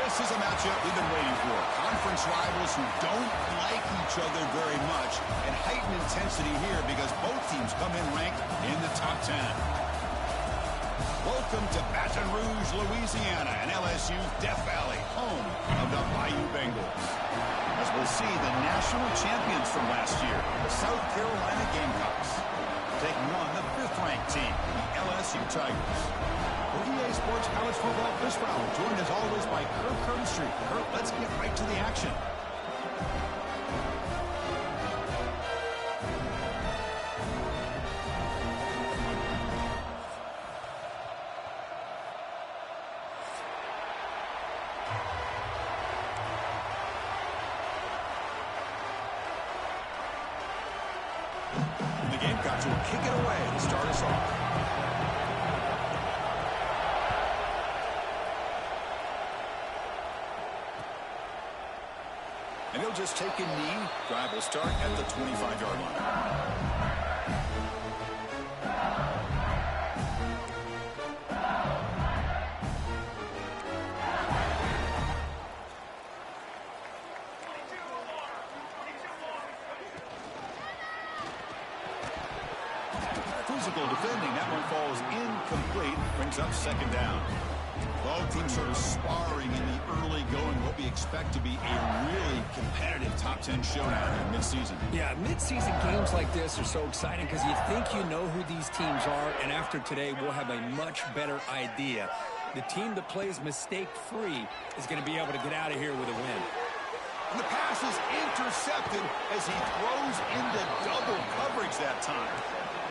This is a matchup we've been waiting for. Conference rivals who don't like each other very much, and heightened intensity here because both teams come in ranked in the top 10. Welcome to Baton Rouge, Louisiana, and LSU's Death Valley, home of the Bayou Bengals. As we'll see, the national champions from last year, the South Carolina Gamecocks, taking on the 5th-ranked team, the LSU Tigers. For EA Sports College Football, Chris Fowler, joined as always by Kirk Herbstreit. Kirk, let's get right to the action. The Gamecocks will kick it away to start us off. And he'll just take a knee. Drive will start at the 25-yard line. Physical defending. That one falls incomplete. Brings up 2nd down. Both teams sort of sparring in the early going, what we expect to be a really competitive top 10 showdown in mid-season. Yeah, mid-season games like this are so exciting because you think you know who these teams are, and after today, we'll have a much better idea. The team that plays mistake-free is going to be able to get out of here with a win. And the pass is intercepted as he throws into double coverage that time.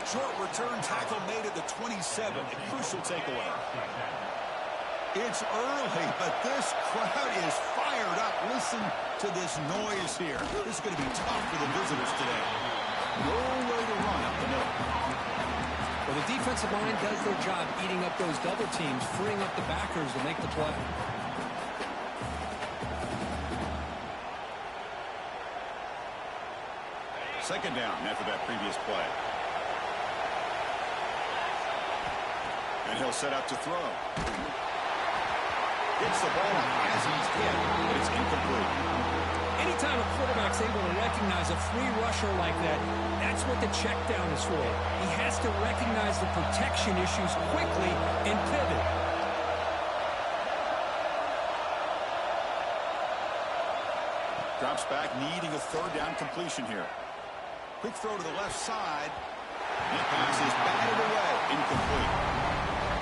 Short return tackle made at the 27, a crucial takeaway. It's early, but this crowd is fired up. Listen to this noise here. This is going to be tough for the visitors today. No way to run up the middle. Well, the defensive line does their job eating up those double teams, freeing up the backers to make the play. Second down after that previous play. And he'll set up to throw. Gets the ball as he's hit, but it's incomplete. Anytime a quarterback's able to recognize a free rusher like that, that's what the check down is for. He has to recognize the protection issues quickly and pivot. Drops back, needing a 3rd down completion here. Quick throw to the left side. And the pass is batted away. Incomplete.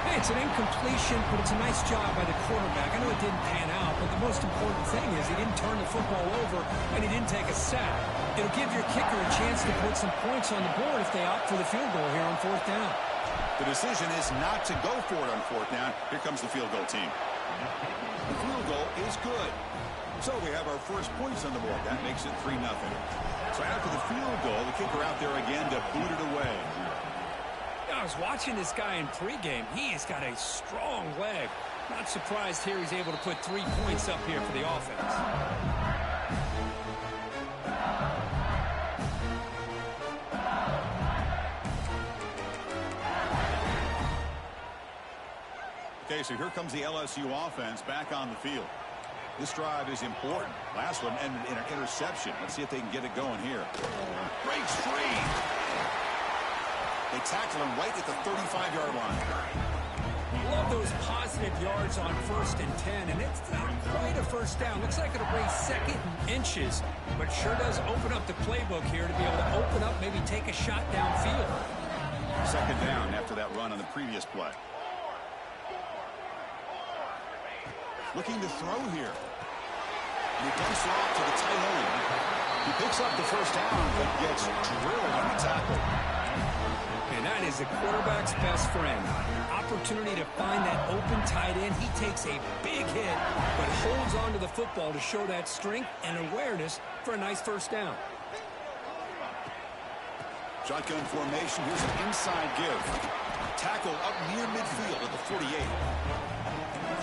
Hey, it's an incompletion, but it's a nice job by the quarterback. I know it didn't pan out, but the most important thing is he didn't turn the football over and he didn't take a sack. It'll give your kicker a chance to put some points on the board if they opt for the field goal here on 4th down. The decision is not to go for it on 4th down. Here comes the field goal team. The field goal is good. So we have our first points on the board. That makes it 3-0. So after the field goal, the kicker out there again to boot it away. I was watching this guy in pregame. He has got a strong leg. Not surprised here he's able to put 3 points up here for the offense. Okay, so here comes the LSU offense back on the field. This drive is important. Last one ended in an interception. Let's see if they can get it going here. Breaks free. They tackle him right at the 35-yard line. Love those positive yards on 1st and 10, and it's not quite a 1st down. Looks like it'll bring 2nd and inches, but sure does open up the playbook here to be able to open up, maybe take a shot downfield. 2nd down after that run on the previous play. Looking to throw here. And he dumps it off to the tight end. He picks up the 1st down, but gets drilled on the tackle. And that is the quarterback's best friend. Opportunity to find that open tight end. He takes a big hit, but holds on to the football to show that strength and awareness for a nice 1st down. Shotgun formation. Here's an inside give. Tackle up near midfield at the 48.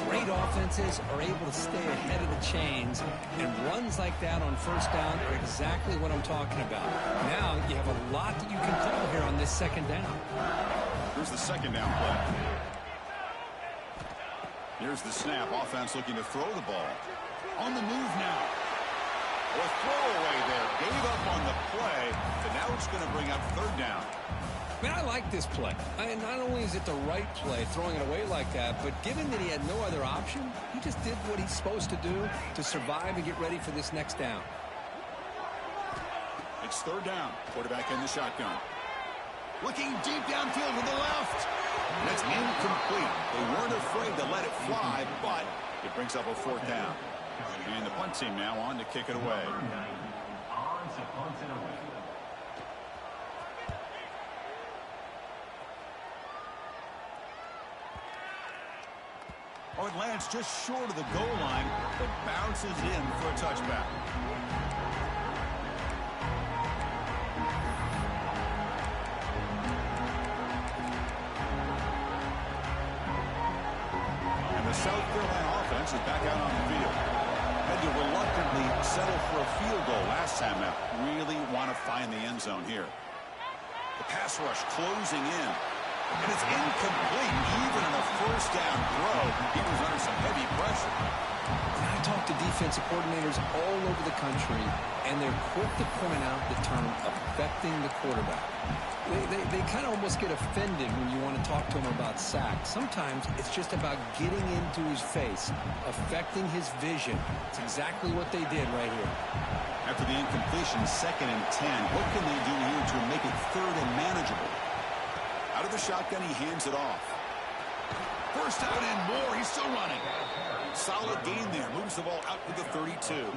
Great offenses are able to stay ahead of the chains, and runs like that on 1st down are exactly what I'm talking about. Now you have a lot that you can call here on this 2nd down. Here's the 2nd down play. Here's the snap. Offense looking to throw the ball. On the move now. A throwaway there. Gave up on the play, but now it's going to bring up third down. Man, I like this play. Not only is it the right play, throwing it away like that, but given that he had no other option, he just did what he's supposed to do to survive and get ready for this next down. It's third down. Quarterback in the shotgun. Looking deep downfield to the left. That's incomplete. They weren't afraid to let it fly, but it brings up a fourth down. And the punt team now on to kick it away. Oh, it lands just short of the goal line, but bounces in for a touchback. And the South Carolina offense is back out on the field. Had to reluctantly settle for a field goal last time out. Really want to find the end zone here. The pass rush closing in. And it's incomplete. Even in a first down throw, he was under some heavy pressure. I talk to defensive coordinators all over the country, and they're quick to point out the term affecting the quarterback. They kind of almost get offended when you want to talk to them about sacks. Sometimes it's just about getting into his face, affecting his vision. It's exactly what they did right here. After the incompletion, 2nd and 10, what can they do here to make it third and manageable? Out of the shotgun, he hands it off. First down and more. He's still running. Solid gain there. Moves the ball out to the 32.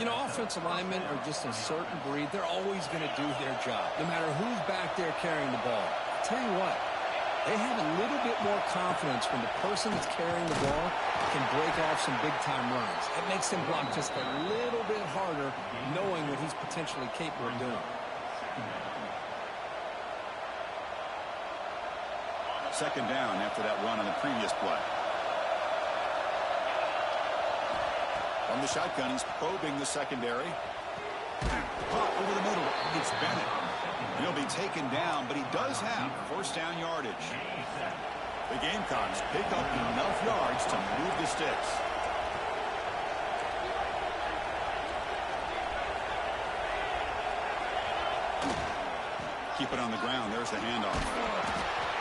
You know, offensive linemen are just a certain breed. They're always going to do their job, no matter who's back there carrying the ball. I'll tell you what, they have a little bit more confidence when the person that's carrying the ball can break off some big-time runs. It makes them block just a little bit harder, knowing what he's potentially capable of doing. Second down after that run on the previous play. From the shotgun, he's probing the secondary. Pop over the middle. It's Bennett. He'll be taken down, but he does have first down yardage. The Gamecocks pick up enough yards to move the sticks. Keep it on the ground. There's the handoff.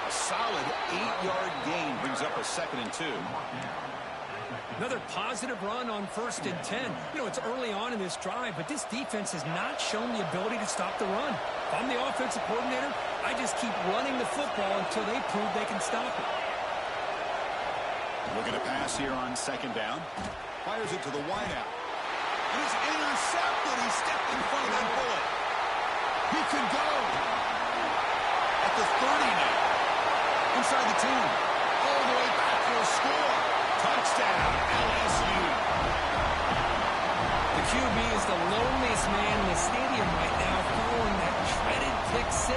A solid 8-yard gain brings up a 2nd and 2. Another positive run on 1st and 10. You know, it's early on in this drive, but this defense has not shown the ability to stop the run. If I'm the offensive coordinator, I just keep running the football until they prove they can stop it. Looking to pass here on 2nd down. Fires it to the wideout. And it's intercepted. He stepped in front of that bullet. He could go. At the 30 now. Inside the 10. All the way back for a score. Touchdown, LSU. The QB is the loneliest man in the stadium right now following that dreaded pick 6.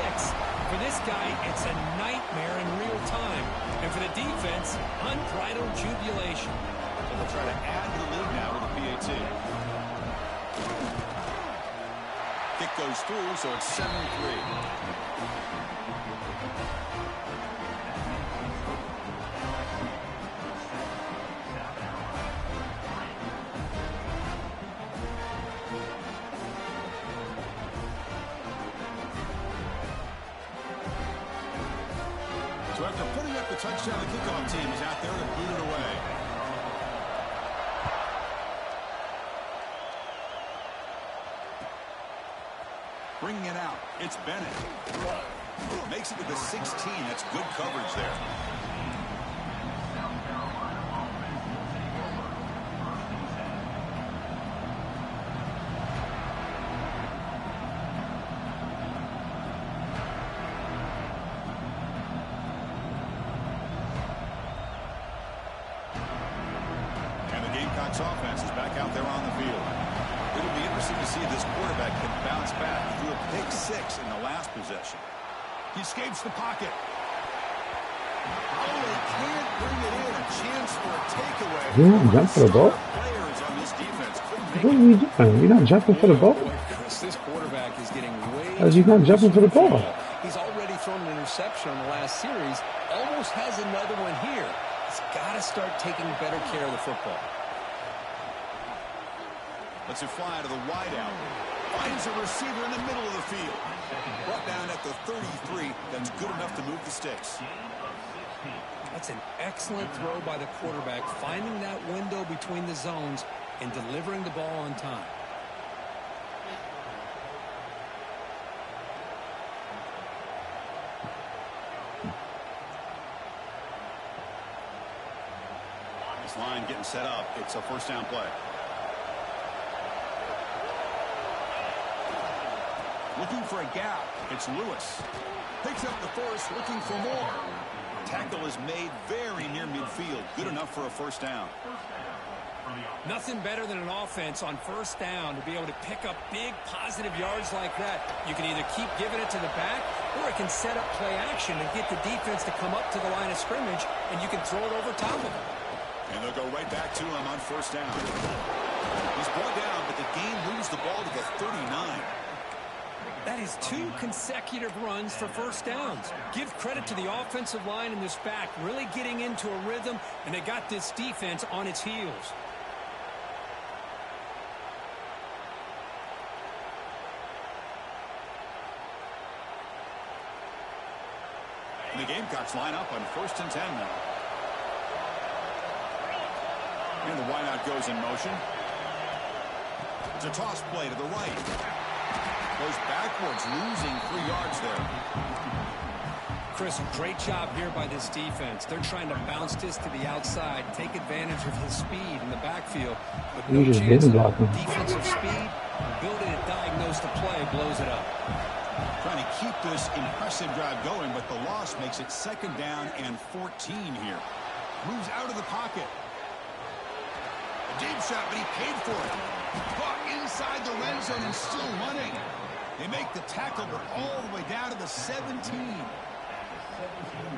For this guy, it's a nightmare in real time. And for the defense, unbridled jubilation. So they'll try to add to the lead now with a PAT. Kick goes through, so it's 7-3. So after putting up the touchdown, the kickoff team is out there to boot it away. Bringing it out, it's Bennett. Makes it to the 16. That's good coverage there. Gamecocks offense is back out there on the field. It'll be interesting to see if this quarterback can bounce back. He threw a pick 6 in the last possession. He escapes the pocket. Oh, he can't bring it in. A chance for a takeaway. You don't jump for the ball? Players on this defense couldn't What are make you doing? You're not jumping for the ball? This quarterback is getting way How's he not jumping for the ball? He's already thrown an interception on the last series. Almost has another one here. He's got to start taking better care of the football. Lets it fly to the wideout. Finds a receiver in the middle of the field. Brought down at the 33. That's good enough to move the sticks. That's an excellent throw by the quarterback, finding that window between the zones and delivering the ball on time. This line getting set up. It's a first down play. Looking for a gap. It's Lewis. Picks up the first, looking for more. Tackle is made very near midfield. Good enough for a first down. Nothing better than an offense on first down to be able to pick up big positive yards like that. You can either keep giving it to the back, or it can set up play action and get the defense to come up to the line of scrimmage, and you can throw it over top of them. And they'll go right back to him on first down. He's brought down, but the game moves the ball to the 39. That is 2 consecutive runs for first downs. Give credit to the offensive line in this back, really getting into a rhythm, and they got this defense on its heels. And the Gamecocks line up on 1st and 10 now. And the wideout goes in motion. It's a toss play to the right. Goes backwards, losing 3 yards there. Chris, great job here by this defense. They're trying to bounce this to the outside, take advantage of his speed in the backfield. But no chance of defensive speed. Ability to diagnose the play blows it up. Trying to keep this impressive drive going, but the loss makes it 2nd down and 14 here. Moves out of the pocket. A deep shot, but he paid for it. Caught inside the red zone and still running. They make the tackle, but all the way down to the 17.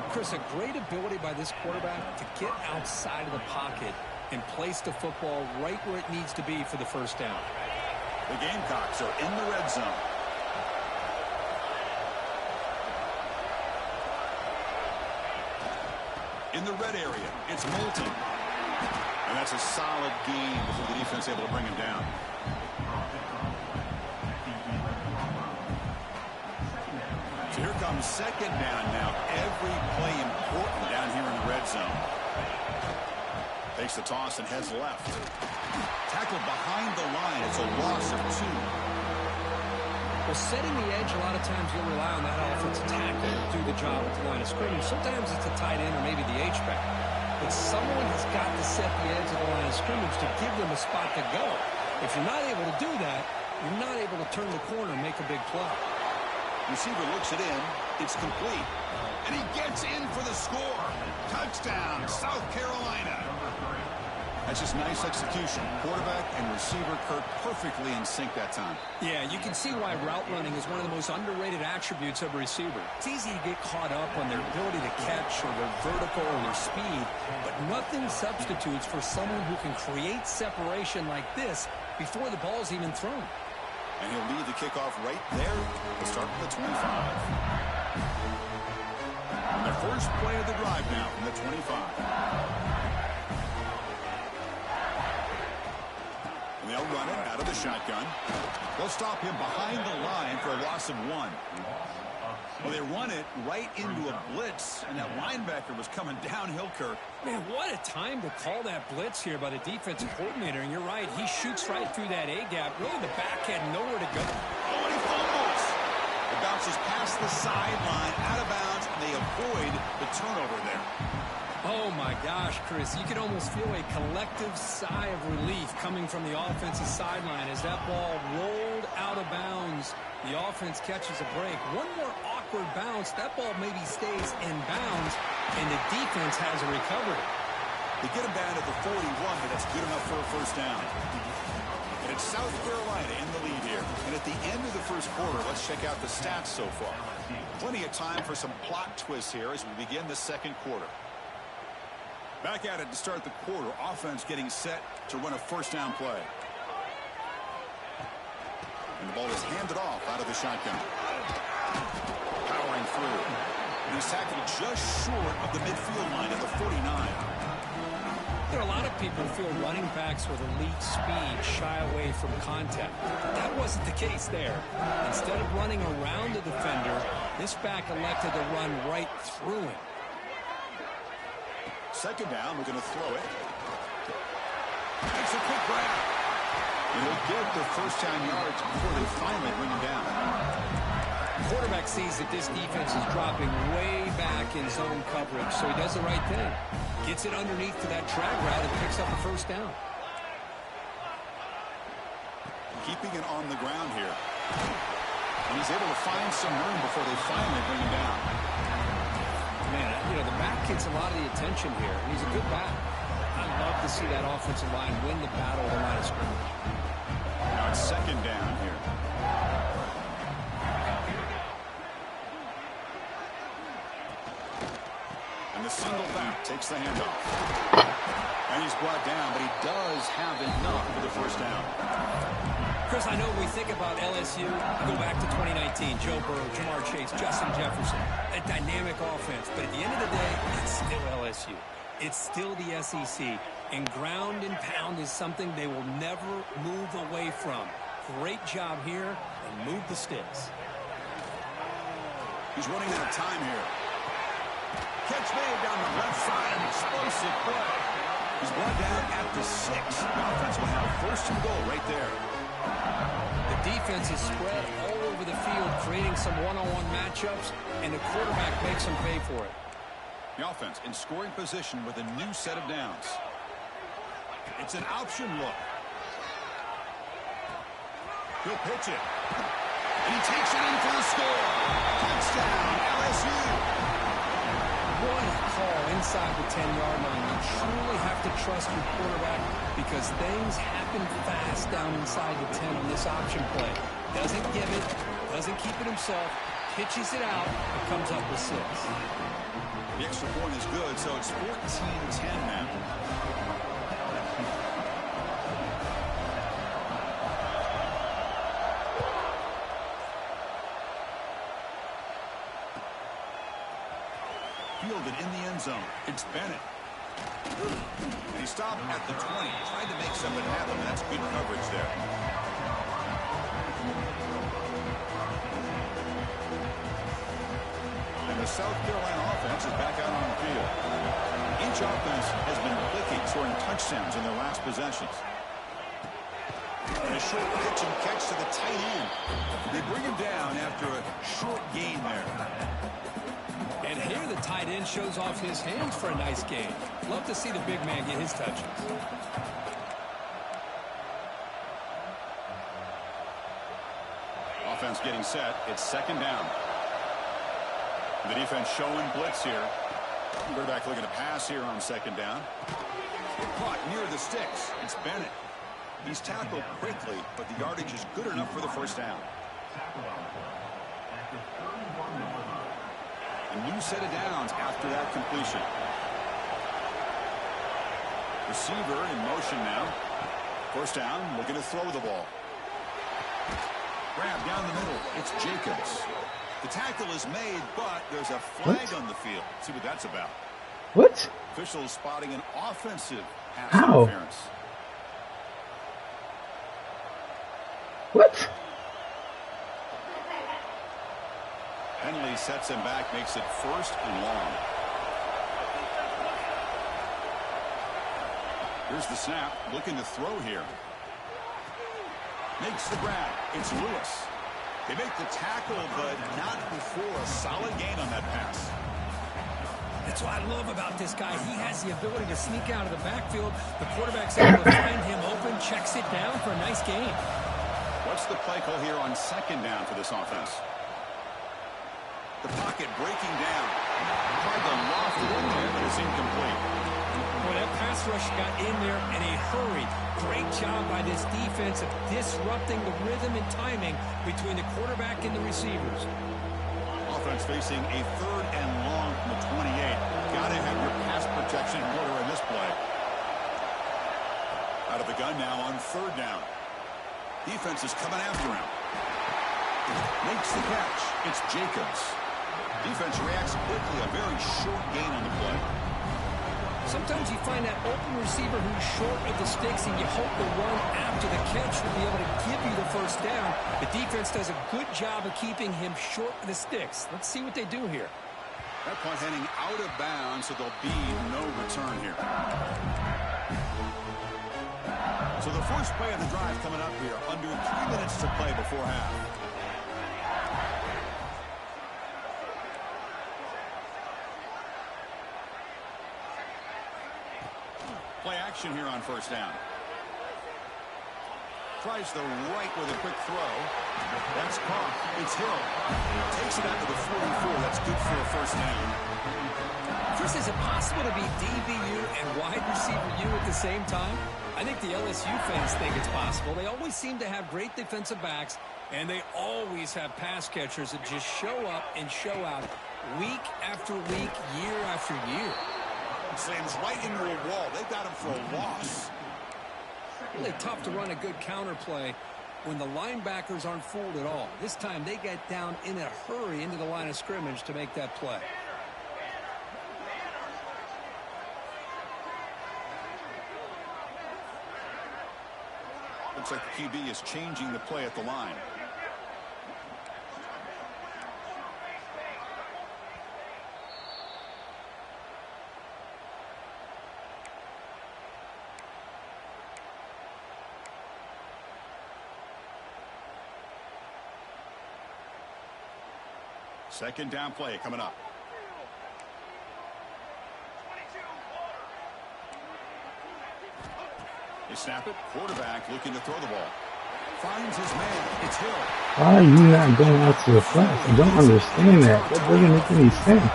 Chris, a great ability by this quarterback to get outside of the pocket and place the football right where it needs to be for the first down. The Gamecocks are in the red zone. In the red area, it's Moulton. And that's a solid gain before the defense able to bring him down. So here comes 2nd down now. Every play important down here in the red zone. Takes the toss and heads left. Tackled behind the line. It's a loss of 2. Well, setting the edge, a lot of times you'll rely on that offensive tackle to do the job at the line of scrimmage. Sometimes it's a tight end or maybe the H-back. But someone has got to set the edge of the line of scrimmage to give them a spot to go. If you're not able to do that, you're not able to turn the corner and make a big play. Receiver looks it in. It's complete. And he gets in for the score. Touchdown, South Carolina. That's just nice execution. Quarterback and receiver Kirk perfectly in sync that time. Yeah, you can see why route running is one of the most underrated attributes of a receiver. It's easy to get caught up on their ability to catch or their vertical or their speed, but nothing substitutes for someone who can create separation like this before the ball's even thrown. And he'll lead the kickoff right there. We'll start with the 25. And the first play of the drive now from the 25. And they'll run it out of the shotgun. They'll stop him behind the line for a loss of 1. Well, they run it right into a blitz, and that linebacker was coming downhill, Kirk. Man, what a time to call that blitz here by the defensive coordinator. And you're right, he shoots right through that A-gap. Really, the back had nowhere to go. Oh, and he fumbles. It bounces past the sideline, out of bounds, and they avoid the turnover there. Oh, my gosh, Chris. You can almost feel a collective sigh of relief coming from the offensive sideline as that ball rolled out of bounds. The offense catches a break. One more awkward bounce. That ball maybe stays in bounds, and the defense has a recovery. They get him down at the 41, but that's good enough for a first down. And it's South Carolina in the lead here. And at the end of the first quarter, let's check out the stats so far. Plenty of time for some plot twists here as we begin the second quarter. Back at it to start the quarter. Offense getting set to run a first down play. And the ball is handed off out of the shotgun. Powering through. And he's tackled just short of the midfield line at the 49. know, a lot of people feel running backs with elite speed shy away from contact. That wasn't the case there. Instead of running around the defender, this back elected to run right through him. Second down, we're going to throw it. Makes a quick grab. And they'll get the first down yards before they finally bring him down. The quarterback sees that this defense is dropping way back in zone coverage, so he does the right thing. Gets it underneath to that drag route and picks up the first down. Keeping it on the ground here. And he's able to find some room before they finally bring him down. Man, you know, the back gets a lot of the attention here. He's a good back. I'd love to see that offensive line win the battle at the line of scrimmage. Now it's second down here. And the single back takes the handoff. And he's brought down, but he does have enough for the first down. Chris, I know when we think about LSU, we go back to 2019, Joe Burrow, Jamar Chase, Justin Jefferson, a dynamic offense. But at the end of the day, it's still LSU. It's still the SEC. And ground and pound is something they will never move away from. Great job here, and move the sticks. He's running out of time here. Catch made down the left side, an explosive play. He's brought down at the 6. The offense will have first and goal right there. The defense is spread all over the field, creating some one-on-one matchups, and the quarterback makes them pay for it. The offense in scoring position with a new set of downs. It's an option look. He'll pitch it. And he takes it in for the score. Touchdown, LSU. What a call inside the 10-yard line. You truly have to trust your quarterback because things happen fast down inside the 10 on this option play. Doesn't give it, doesn't keep it himself, pitches it out, and comes up with 6. The extra point is good, so it's 14-10 now. Fielded in the end zone. It's Bennett. And he stopped at the 20. Trying to make something happen. That's good coverage there. And the South Carolina offense is back out on the field. Each offense has been clicking, scoring touchdowns in their last possessions. And a short pitch and catch to the tight end. They bring him down after a short gain there. And here the tight end shows off his hands for a nice game. Love to see the big man get his touches. Offense getting set. It's second down. The defense showing blitz here. Quarterback looking to pass here on second down. Caught near the sticks. It's Bennett. He's tackled quickly, but the yardage is good enough for the first down. A new set of downs after that completion. Receiver in motion now. First down, looking to throw the ball. Grab down the middle. It's Jacobs. The tackle is made, but there's a flag on the field. Let's see what that's about. What? Officials spotting an offensive pass How? interference. What? Henley sets him back, makes it first and long. Here's the snap, looking to throw here. Makes the grab. It's Lewis. They make the tackle, but not before a solid gain on that pass. That's what I love about this guy. He has the ability to sneak out of the backfield. The quarterback's able to find him open, checks it down for a nice gain. What's the play call here on second down for this offense? The pocket breaking down. Tried to loft it in there, but it's incomplete. Well, that pass rush got in there in a hurry. Great job by this defense of disrupting the rhythm and timing between the quarterback and the receivers. Offense facing a third and long from the 28. Got to have your pass protection in order in this play. Out of the gun now on third down. Defense is coming after him. Makes the catch. It's Jacobs. Defense reacts quickly. A very short gain on the play. Sometimes you find that open receiver who's short of the sticks, and you hope the run after the catch will be able to give you the first down. The defense does a good job of keeping him short of the sticks. Let's see what they do here. That punt heading out of bounds, so there'll be no return here. So the first play of the drive coming up here. Under 3 minutes to play before half. Play action here on first down. Tries the right with a quick throw. That's caught. It's Hill. Takes it out to the 44. That's good for a first down. Chris, is it possible to be DBU and wide receiver U at the same time? I think the LSU fans think it's possible. They always seem to have great defensive backs, and they always have pass catchers that just show up and show out week after week, year after year. Slams right into a wall. They got him for a loss. Really tough to run a good counter play when the linebackers aren't fooled at all. This time they get down in a hurry into the line of scrimmage to make that play. Looks like the QB is changing the play at the line. Second down play coming up. They snap it. Quarterback looking to throw the ball. Finds his man. It's Hill. Why are you not going out to the front? I don't understand that. That doesn't make any sense.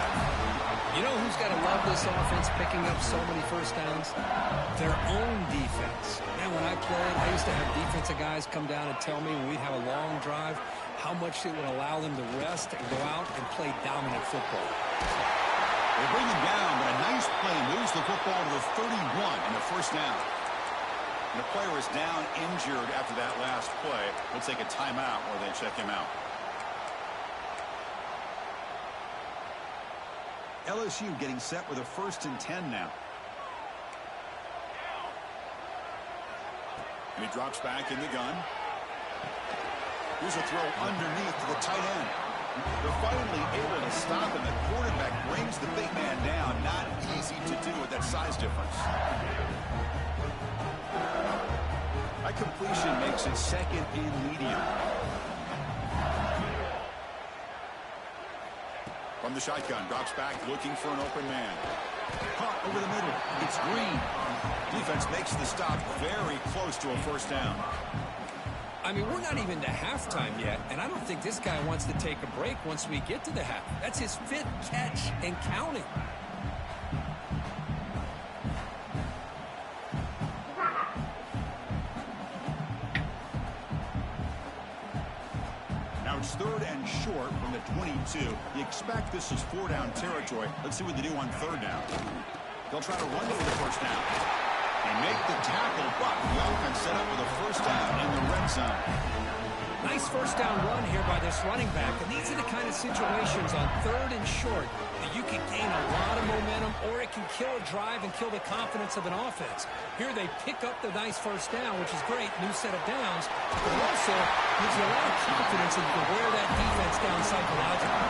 You know who's got to love this offense picking up so many first downs? Their own defense. Man, when I played, I used to have defensive guys come down and tell me when we'd have a long drive how much it would allow them to rest and go out and play dominant football. They bring him down, but a nice play moves the football to the 31 and a first down. And the player is down injured after that last play. We'll take a timeout where they check him out. LSU getting set with a 1st and 10 now. And he drops back in the gun. Here's a throw underneath to the tight end. They're finally able to stop him. The quarterback brings the big man down. Not easy to do with that size difference. That completion makes it second and medium. From the shotgun, drops back looking for an open man. Caught over the middle. It's Green. Defense makes the stop very close to a first down. I mean, we're not even to halftime yet, and I don't think this guy wants to take a break once we get to the half. That's his 5th catch and counting. Now it's 3rd and short from the 22. You expect this is 4-down territory. Let's see what they do on 3rd down. They'll try to run for the first down. They make the tackle, but the offense set up with a first down in the red zone. Nice first down run here by this running back. And these are the kind of situations on 3rd and short that you can gain a lot of momentum, or it can kill a drive and kill the confidence of an offense. Here they pick up the nice first down, which is great. New set of downs. But it also gives you a lot of confidence that you can wear that defense down psychologically.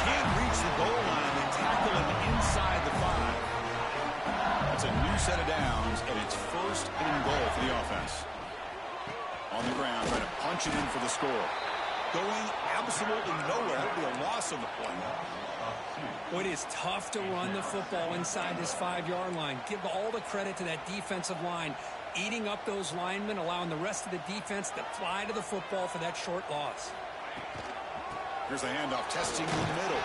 Can't reach the goal line. They tackle him inside the 5. It's a new set of downs, and it's 1st and goal for the offense. On the ground, trying to punch it in for the score. Going absolutely nowhere. It'll be a loss of the play. Well, it is tough to run the football inside this 5-yard line. Give all the credit to that defensive line, eating up those linemen, allowing the rest of the defense to fly to the football for that short loss. Here's the handoff, testing in the middle.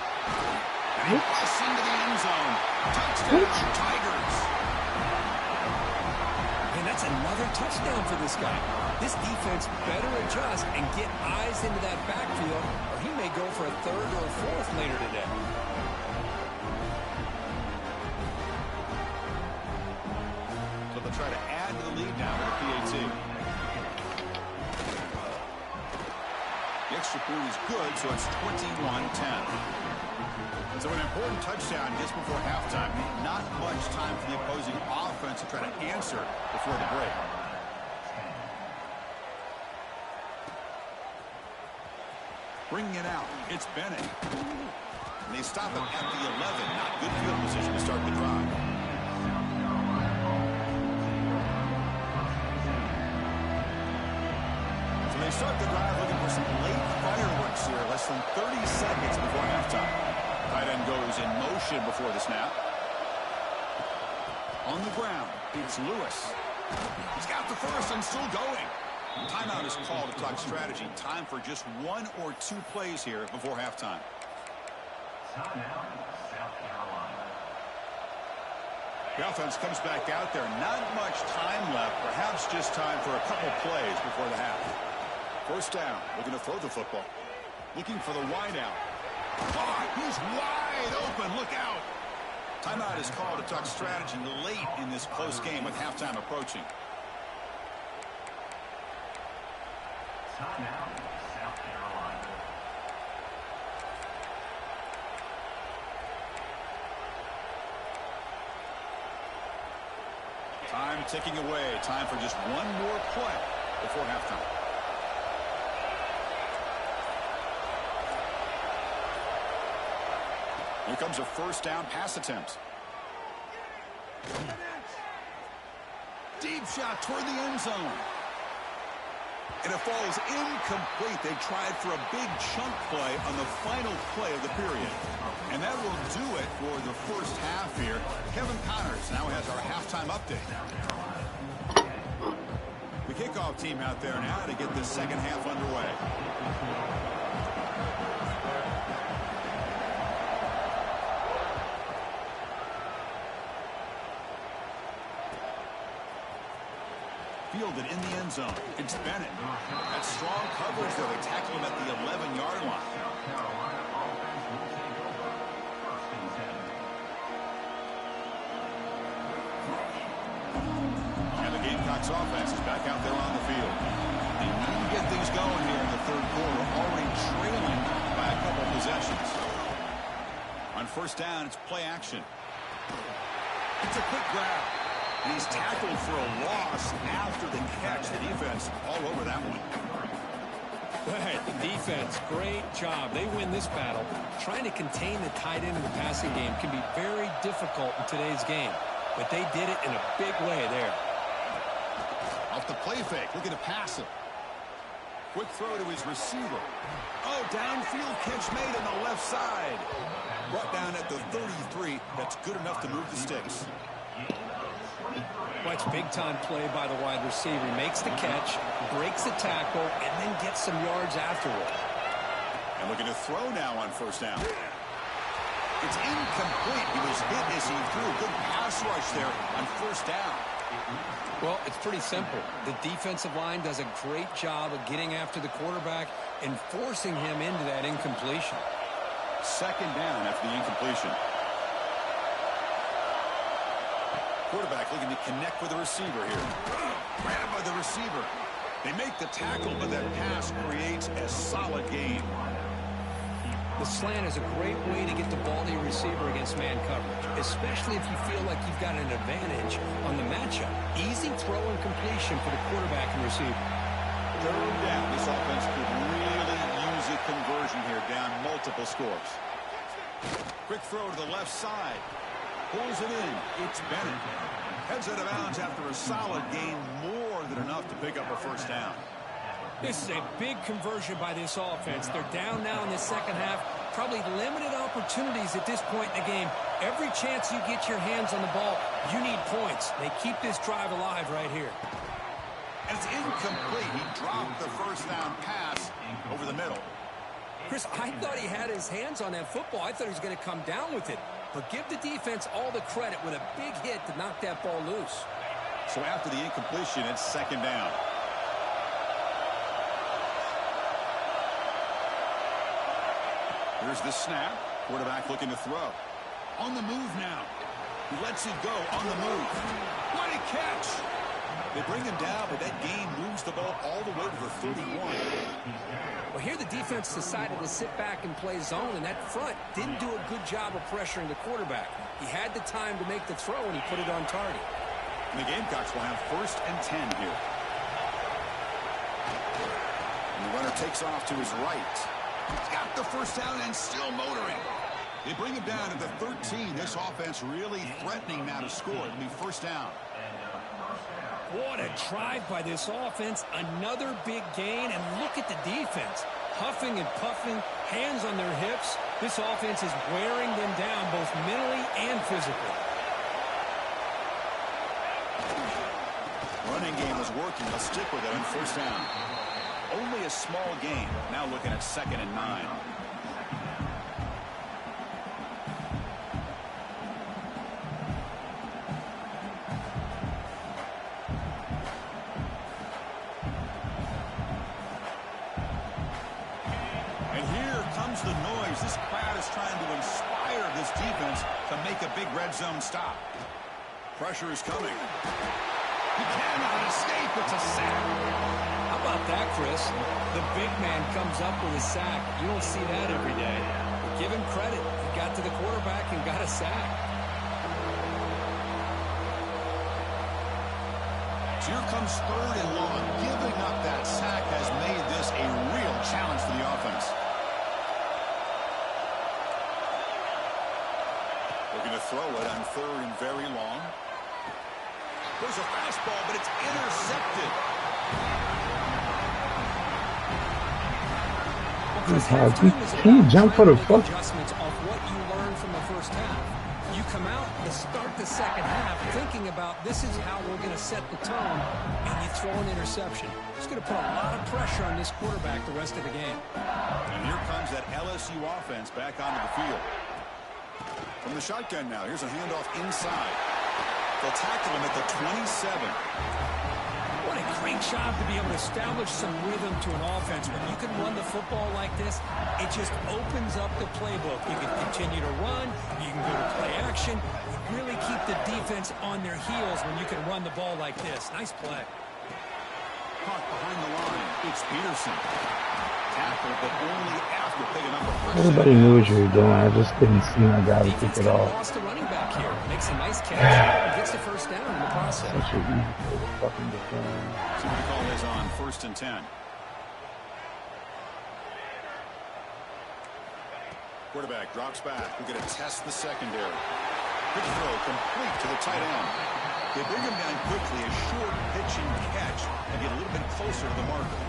And he busts into the end zone. Touchdown, Tigers. And that's another touchdown for this guy. This defense better adjust and get eyes into that backfield, or he may go for a 3rd or a 4th later today. So they'll try to add to the lead now with the PAT. The extra point is good, so it's 21-10. So an important touchdown just before halftime. Not much time for the opposing offense to try to answer before the break. Bringing it out, it's Bennett. And they stop it at the 11. Not good field position to start the drive. So they start the drive looking for some late fireworks here. Less than 30 seconds before halftime. Tight end goes in motion before the snap. On the ground, it's Lewis. He's got the first and still going. Timeout is called to talk strategy. Time for just 1 or 2 plays here before halftime. The offense comes back out there. Not much time left. Perhaps just time for a couple plays before the half. First down. Looking to throw the football. Looking for the wide out. Oh, he's wide open. Look out. Timeout is called to talk strategy late in this close game with halftime approaching. Time ticking away. Time for just 1 more play before halftime. Here comes a first down pass attempt. Deep shot toward the end zone. And it falls incomplete. They tried for a big chunk play on the final play of the period. And that will do it for the first half here. Kevin Connors now has our halftime update. The kickoff team out there now to get this second half underway. Fielded in the end zone. It's Bennett. That's strong coverage there. They tackle him at the 11-yard line. And the Gamecocks offense is back out there on the field. They need to get things going here in the third quarter, already trailing by a couple possessions. On first down, it's play action. It's a quick grab. And he's tackled for a loss after the catch. The defense all over that one. Go ahead. Defense, great job. They win this battle. Trying to contain the tight end in the passing game can be very difficult in today's game. But they did it in a big way there. Off the play fake, looking to pass it. Quick throw to his receiver. Oh, downfield catch made on the left side. Brought down at the 33. That's good enough to move the sticks. Watch big-time play by the wide receiver. He makes the catch, breaks the tackle, and then gets some yards afterward. And looking to throw now on first down. It's incomplete. He was hit as he threw. Good pass rush there on first down. Well, it's pretty simple. The defensive line does a great job of getting after the quarterback and forcing him into that incompletion. Second down after the incompletion. Quarterback looking to connect with the receiver here. Grabbed by the receiver. They make the tackle, but that pass creates a solid gain. The slant is a great way to get the ball to your receiver against man coverage, especially if you feel like you've got an advantage on the matchup. Easy throw and completion for the quarterback and receiver. Third down. This offense could really use a conversion here, down multiple scores. Quick throw to the left side. Pulls it in. It's Bennett. Heads out of bounds after a solid gain, more than enough to pick up a first down. This is a big conversion by this offense. They're down now in the second half. Probably limited opportunities at this point in the game. Every chance you get your hands on the ball, you need points. They keep this drive alive right here. And it's incomplete. He dropped the first down pass over the middle. Chris, I thought he had his hands on that football. I thought he was going to come down with it. But give the defense all the credit with a big hit to knock that ball loose. So after the incompletion, it's second down. Here's the snap. Quarterback looking to throw. On the move now. He lets it go on the move. What a catch! They bring him down, but that gain moves the ball all the way to the 31. Well, here the defense decided to sit back and play zone, and that front didn't do a good job of pressuring the quarterback. He had the time to make the throw, and he put it on target. And the Gamecocks will have 1st and 10 here. And the runner takes off to his right. He's got the first down and still motoring. They bring him down to the 13. This offense really threatening now to score. It'll be 1st down. What a drive by this offense. Another big gain, and look at the defense. Huffing and puffing, hands on their hips. This offense is wearing them down both mentally and physically. Running game is working. They'll stick with it on 1st down. Only a small gain. Now looking at 2nd and 9. The noise. This crowd is trying to inspire this defense to make a big red zone stop. Pressure is coming. He cannot escape. It's a sack. How about that, Chris? The big man comes up with a sack. You don't see that every day. But give him credit. He got to the quarterback and got a sack. So here comes 3rd and long. Giving up that sack has made this a real challenge for the offense. Looking to throw it on 3rd and very long. There's a fastball, but it's intercepted. Can you jump for the fuck? Adjustments off what you learned from the first half. You come out to start the second half thinking about this is how we're going to set the tone, and you throw an interception. It's going to put a lot of pressure on this quarterback the rest of the game. And here comes that LSU offense back onto the field. From the shotgun now, here's a handoff inside. They'll tackle him at the 27. What a great job to be able to establish some rhythm to an offense. When you can run the football like this, it just opens up the playbook. You can continue to run. You can go to play action. You really keep the defense on their heels when you can run the ball like this. Nice play. Caught behind the line. It's Peterson. Tackle, but only after picking up a first. Everybody knew what you were doing. I just couldn't see my guy to kick it off. Lost the running back here. Makes a nice catch and gets the first down in the process. Such an easy fucking defense. So we call this on 1st and 10. Quarterback drops back. We're going to test the secondary. Quick throw complete to the tight end. They bring him down quickly. A short pitch and catch and get a little bit closer to the marker.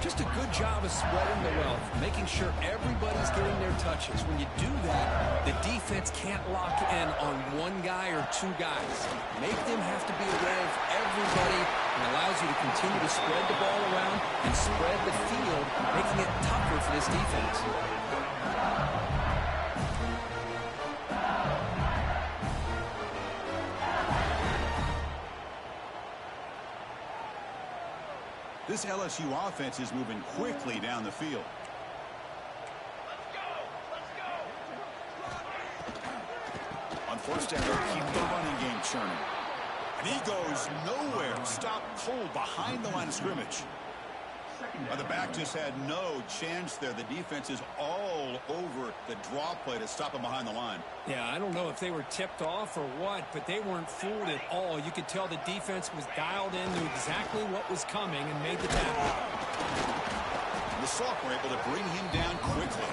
Just a good job of spreading the wealth, making sure everybody's getting their touches. When you do that, the defense can't lock in on one guy or 2 guys. Make them have to be aware of everybody, and allows you to continue to spread the ball around and spread the field, making it tougher for this defense. This LSU offense is moving quickly down the field. On 1st down, they'll keep the running game churning. And he goes nowhere. Stop cold behind the line of scrimmage. The back just had no chance there. The defense is all over the draw play to stop him behind the line. Yeah, I don't know if they were tipped off or what, but they weren't fooled at all. You could tell the defense was dialed in, knew exactly what was coming, and made the tackle. The Sauk were able to bring him down quickly.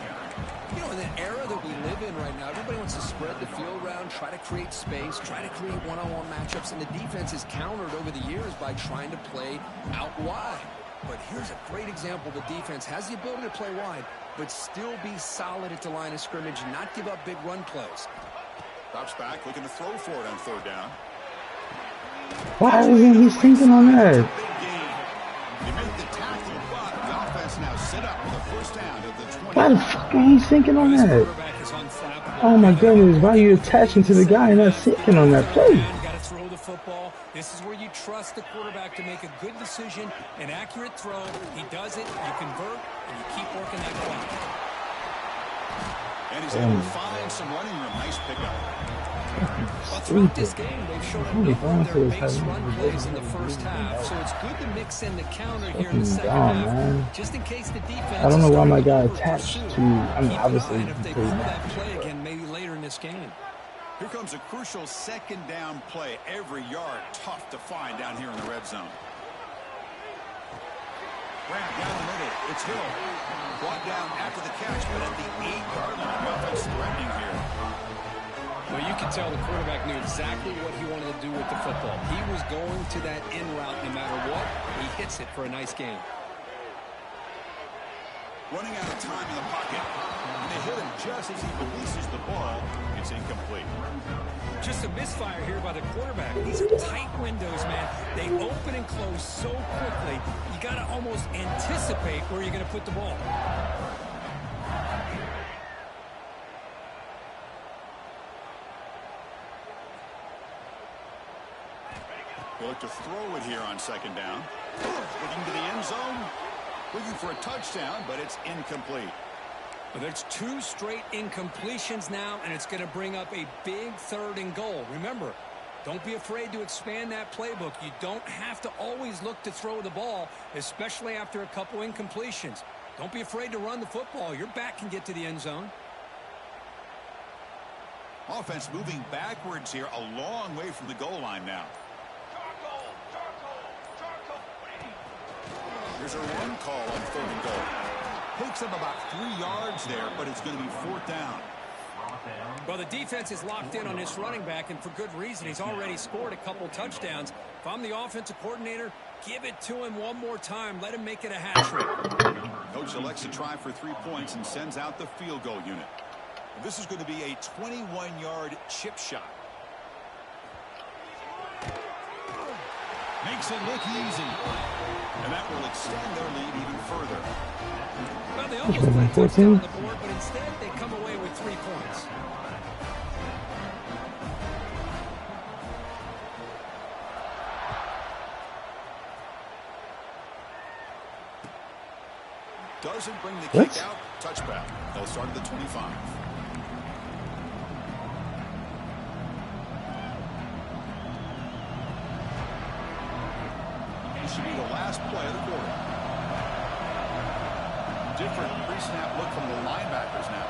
You know, in the era that we live in right now, everybody wants to spread the field around, try to create space, try to create one-on-one matchups, and the defense is countered over the years by trying to play out wide. But here's a great example. The defense has the ability to play wide, but still be solid at the line of scrimmage and not give up big run plays. Drops back, looking to throw for it on 3rd down. Why isn't he thinking on that? Big game. They make the tackle, but the offense now set up with a 1st down at the 20. Why the fuck ain't he thinking on that? Oh my goodness, why are you attaching to the guy and not thinking on that play? Throw the football. This is where you trust the quarterback to make a good decision, an accurate throw. He does it, you convert, and you keep working that clock. And he's able to find some running room. Nice pickup. Well, throughout this stupid. game, they've shown a Only number of their Broncos base having run plays in the first half, so it's good to mix in the counter here in the fucking second dumb, half, man. just in case the defense I don't know is why my starting to guy over-pursue. attached to. I mean, Keep an obviously eye you on if can they play pull match, that play but again maybe later in this game. Here comes a crucial second down play. Every yard tough to find down here in the red zone. Grab down the middle. It's Hill. Brought down after the catch, but at the 8-yard line. The offense threatening here. Well, you can tell the quarterback knew exactly what he wanted to do with the football. He was going to that in route no matter what. He hits it for a nice gain. Running out of time in the pocket. And they hit him just as he releases the ball. It's incomplete. Just a misfire here by the quarterback. These are tight windows, man. They open and close so quickly. You got to almost anticipate where you're going to put the ball. They look to throw it here on second down. Looking to the end zone. Looking for a touchdown, but it's incomplete. Well, there's 2 straight incompletions now, and it's going to bring up a big 3rd and goal. Remember, don't be afraid to expand that playbook. You don't have to always look to throw the ball, especially after a couple incompletions. Don't be afraid to run the football. Your back can get to the end zone. Offense moving backwards here, a long way from the goal line now. Here's a run call on 3rd and goal. Takes up about 3 yards there, but it's going to be 4th down. Well, the defense is locked in on this running back, and for good reason. He's already scored a couple touchdowns. If I'm the offensive coordinator, give it to him one more time. Let him make it a hat trick. Coach elects to try for 3 points and sends out the field goal unit. This is going to be a 21-yard chip shot. Makes it look easy. And that will extend their lead even further. Well, they almost put a touchdown on the board, but instead they come away with 3 points. Doesn't bring the kick out. Touchback. They'll start at the 25. This should be the last play of the quarter. Different pre-snap look from the linebackers now.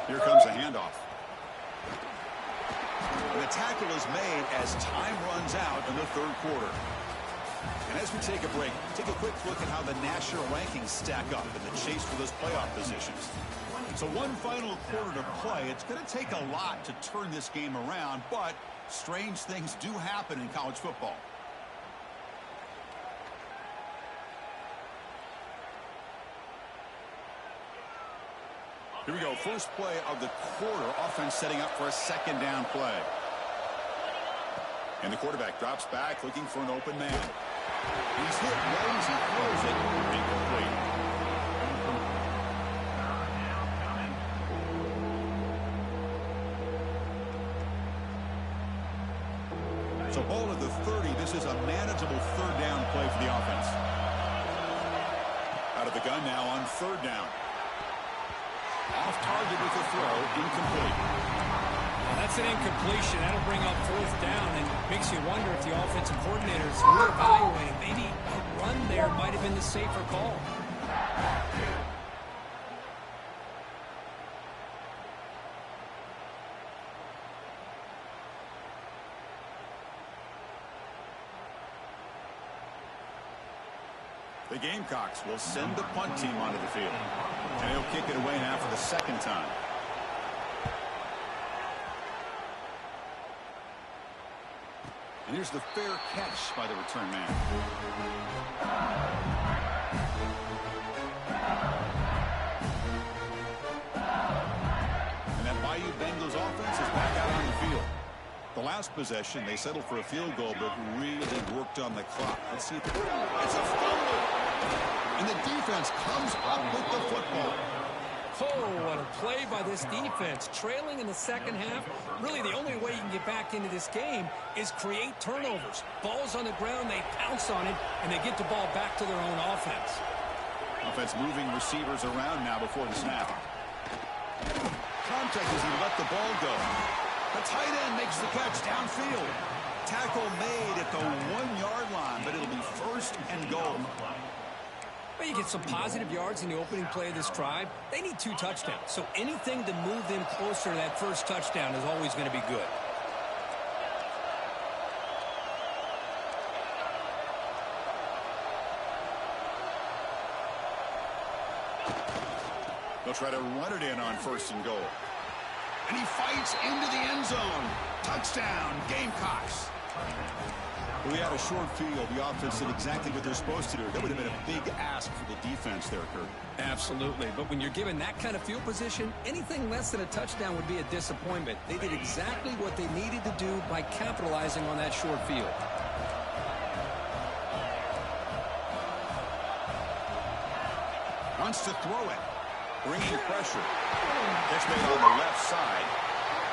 Here comes a handoff. And the tackle is made as time runs out in the 3rd quarter. And as we take a break, take a quick look at how the national rankings stack up in the chase for those playoff positions. So one final quarter to play. It's going to take a lot to turn this game around, but strange things do happen in college football. Here we go. First play of the quarter. Offense setting up for a 2nd down play. And the quarterback drops back looking for an open man. He's hit right as he throws it. Incomplete. So ball at the 30. This is a manageable 3rd down play for the offense. Out of the gun now on 3rd down. Off target with the throw. Incomplete. Well, that's an incompletion. That'll bring up 4th down and makes you wonder if the offensive coordinator is reevaluating. Maybe a run there might have been the safer call. The Gamecocks will send the punt team onto the field. And he'll kick it away now for the 2nd time. And here's the fair catch by the return man. And that Bayou Bengals offense is back out on the field. The last possession, they settled for a field goal, but really worked on the clock. Let's see if it's a fumble. And the defense comes up with the football. Oh, what a play by this defense. Trailing in the 2nd half. Really, the only way you can get back into this game is create turnovers. Ball's on the ground, they pounce on it, and they get the ball back to their own offense. Offense moving receivers around now before the snap. Contact as he let the ball go. The tight end makes the catch downfield. Tackle made at the 1-yard line, but it'll be first and goal. Well, you get some positive yards in the opening play of this drive. They need 2 touchdowns, so anything to move them closer to that first touchdown is always going to be good. They'll try to run it in on first and goal. And he fights into the end zone. Touchdown, Gamecocks. We had a short field. The offense did exactly what they're supposed to do. That would have been a big ask for the defense there, Kurt. Absolutely. But when you're given that kind of field position, anything less than a touchdown would be a disappointment. They did exactly what they needed to do by capitalizing on that short field. Wants to throw it. Bringing pressure. That's made on the left side.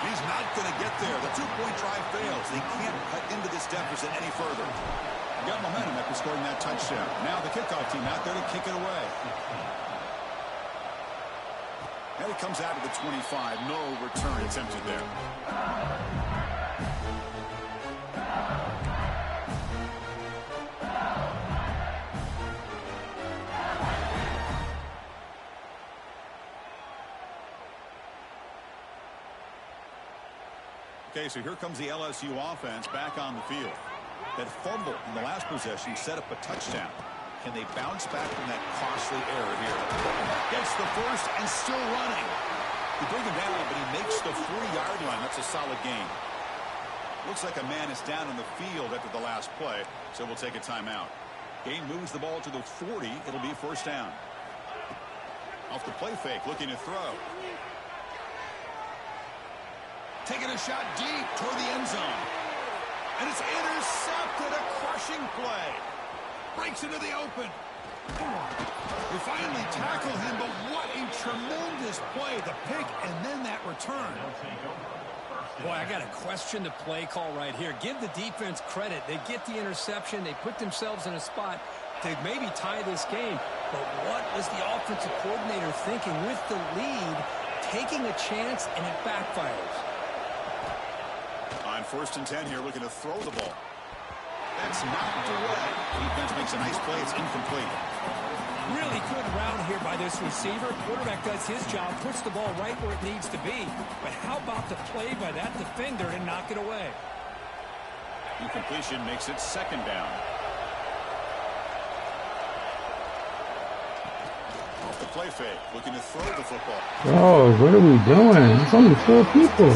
He's not going to get there. The 2-point try fails. They can't cut into this deficit any further. Got momentum after scoring that touchdown. Now the kickoff team out there to kick it away. And it comes out of the 25. No return attempted there. Okay, so here comes the LSU offense back on the field. That fumble in the last possession set up a touchdown. Can they bounce back from that costly error here? Gets the first and still running. They bring him down, but he makes the 40-yard line. That's a solid gain. Looks like a man is down on the field after the last play, so we'll take a timeout. Game moves the ball to the 40. It'll be first down. Off the play fake, looking to throw. Taking a shot deep toward the end zone. And it's intercepted. A crushing play. Breaks into the open. They finally tackle him, but what a tremendous play. The pick and then that return. Boy, I got to question the play call right here. Give the defense credit. They get the interception. They put themselves in a spot to maybe tie this game. But what was the offensive coordinator thinking with the lead, taking a chance, and it backfires? On first and 10 here, looking to throw the ball. That's knocked away. Defense makes a nice play. It's incomplete. Really good route here by this receiver. Quarterback does his job, puts the ball right where it needs to be. But how about the play by that defender to knock it away? Incompletion makes it second down. Off the play fake, looking to throw the football. Oh, what are we doing? It's only 4 people.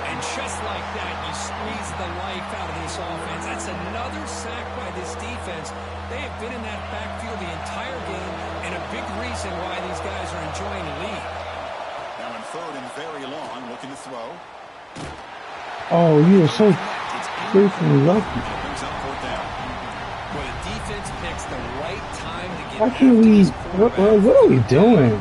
And just like that, you squeeze the life out of this offense. That's another sack by this defense. They have been in that backfield the entire game, and a big reason why these guys are enjoying the lead. Now in third and very long, looking to throw. Oh, you are so freaking lucky. Brings up fourth down. Well, the defense picks the right time to get Why can't we? What are we doing?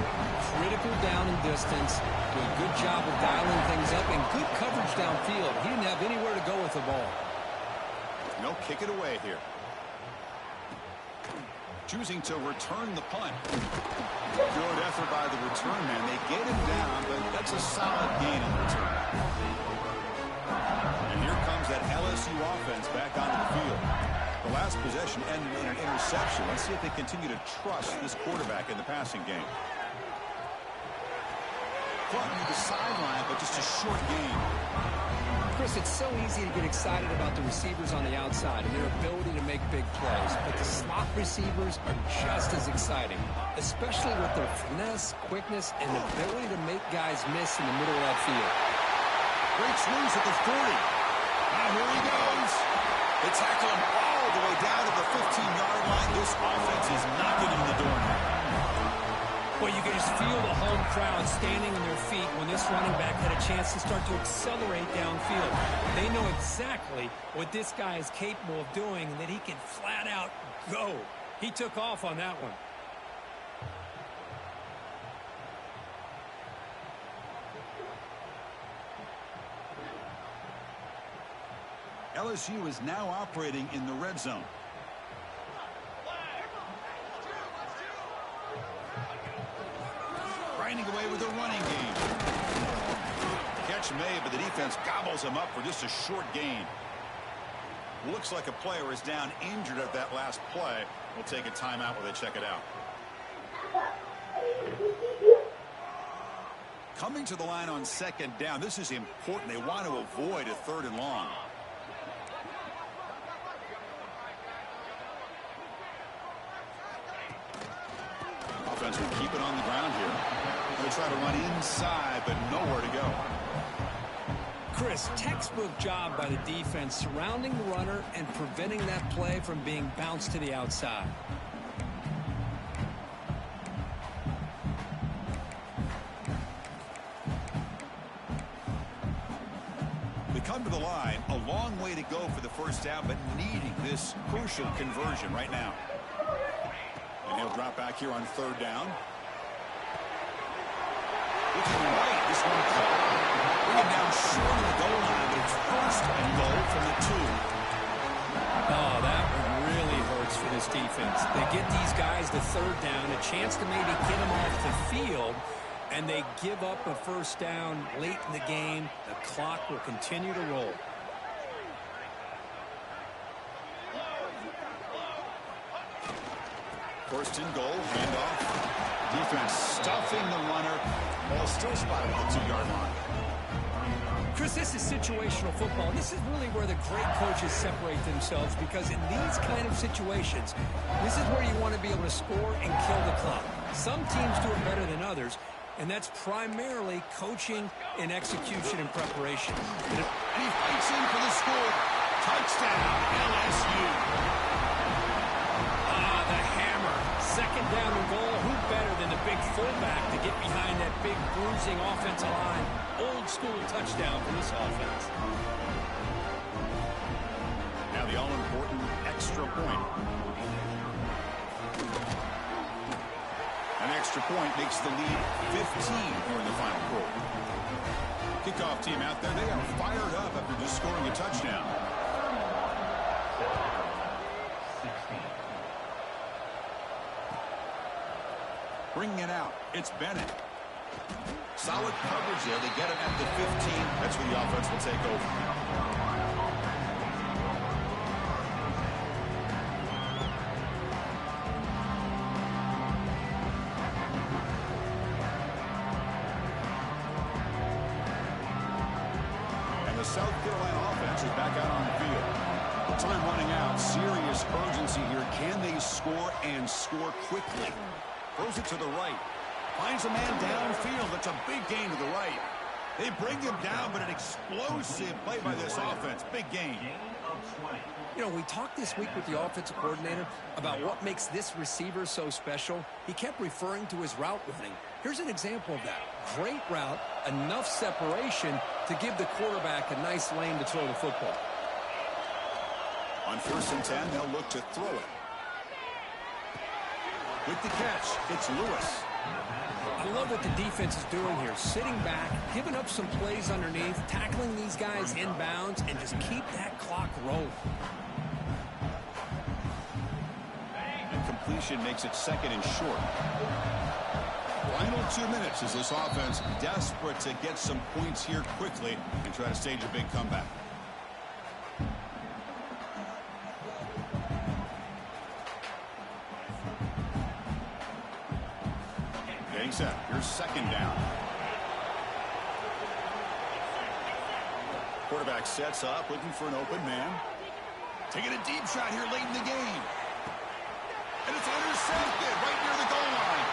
critical down and distance. Do a good job of dialing things up and good coverage downfield. He didn't have anywhere to go with the ball. No, kick it away here. Choosing to return the punt. Good effort by the return man. They get him down, but that's a solid gain in return. And here comes that LSU offense back onto the field. The last possession ended in an interception. Let's see if they continue to trust this quarterback in the passing game. Caught near the sideline, but just a short gain. Chris, it's so easy to get excited about the receivers on the outside and their ability to make big plays, but the slot receivers are just as exciting, especially with their finesse, quickness, and ability to make guys miss in the middle of that field. Breaks loose at the 40. Now here he goes. They tackle him all the way down to the 15-yard line. This offense is knocking on the door now. Well, you can just feel the home crowd standing on their feet when this running back had a chance to start to accelerate downfield. They know exactly what this guy is capable of doing and that he can flat out go. He took off on that one. LSU is now operating in the red zone. finding a way with a running game. Catch made, but the defense gobbles him up for just a short gain. Looks like a player is down injured at that last play. We'll take a timeout while they check it out. Coming to the line on second down. This is important. They want to avoid a 3rd and long. Offense will keep it on the ground here. They'll try to run inside, but nowhere to go. Chris, textbook job by the defense surrounding the runner and preventing that play from being bounced to the outside. They come to the line, a long way to go for the first down, but needing this crucial conversion right now. And he'll drop back here on 3rd down. Looking right, this one caught. Bring it down short of the goal line, but it's 1st and goal from the 2. Oh, that one really hurts for this defense. They get these guys to 3rd down, a chance to maybe get them off the field, and they give up a 1st down late in the game. The clock will continue to roll. First and goal, handoff. Defense stuffing the runner. Ball still spotted at the 2-yard line. Chris, this is situational football. This is really where the great coaches separate themselves, because in these kind of situations, this is where you want to be able to score and kill the clock. Some teams do it better than others, and that's primarily coaching and execution and preparation. And he fights in for the score. Touchdown, LSU. The hammer. 2nd down and goal. Who better than the big fullback to get behind that big bruising offensive line? Old school touchdown for this offense. Now the all-important extra point. An extra point makes the lead 15 here in the final quarter. Kickoff team out there. They are fired up after just scoring a touchdown. Bringing it out. It's Bennett. Solid coverage there. They get him at the 15. That's where the offense will take over. And the South Carolina offense is back out on the field. Time running out. Serious urgency here. Can they score and score quickly? Throws it to the right. Finds a man downfield. That's a big gain to the right. They bring him down, but an explosive play by this offense. Big gain. You know, we talked this week with the offensive coordinator about what makes this receiver so special. He kept referring to his route running. Here's an example of that. Great route, enough separation to give the quarterback a nice lane to throw the football. On 1st and 10, they'll look to throw it. With the catch, it's Lewis. I love what the defense is doing here. Sitting back, giving up some plays underneath, tackling these guys inbounds, and just keep that clock rolling. And completion makes it 2nd and short. Final 2 minutes as this offense desperate to get some points here quickly and try to stage a big comeback. Set. Here's 2nd down. Quarterback sets up, looking for an open man. Taking a deep shot here late in the game. And it's intercepted right near the goal line.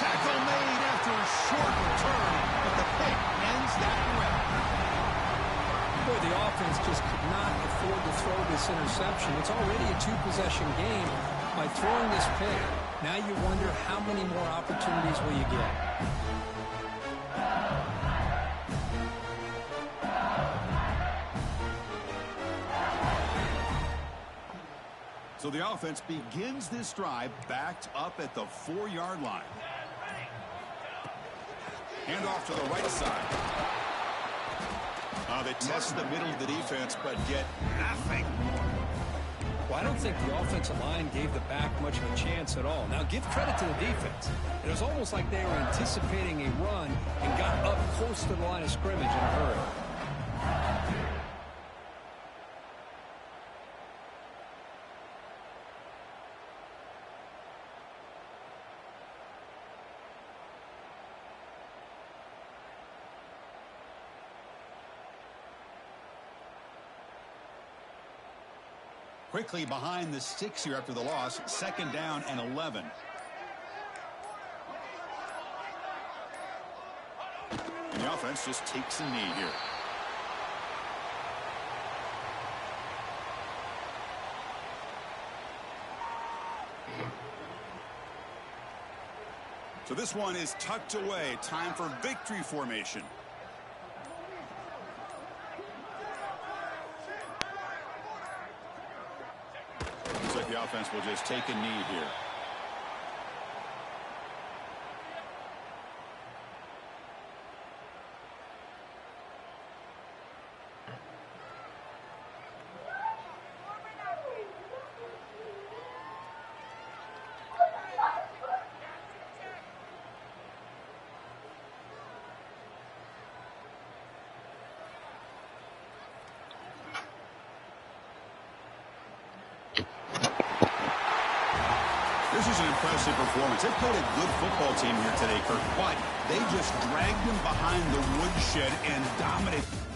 Tackle made after a short return, but the pick ends that rep. Boy, the offense just could not afford to throw this interception. It's already a 2-possession game. By throwing this pick, now you wonder how many more opportunities will you get. So the offense begins this drive backed up at the 4-yard line. Hand off to the right side. They test the middle of the defense, but get nothing. Well, I don't think the offensive line gave the back much of a chance at all. Now, give credit to the defense. It was almost like they were anticipating a run and got up close to the line of scrimmage in a hurry. Quickly behind the 6 here after the loss. 2nd down and 11. And the offense just takes a knee here. So this one is tucked away. Time for victory formation. The offense will just take a knee here. This is an impressive performance. They played a good football team here today, Kirk, but they just dragged them behind the woodshed and dominated.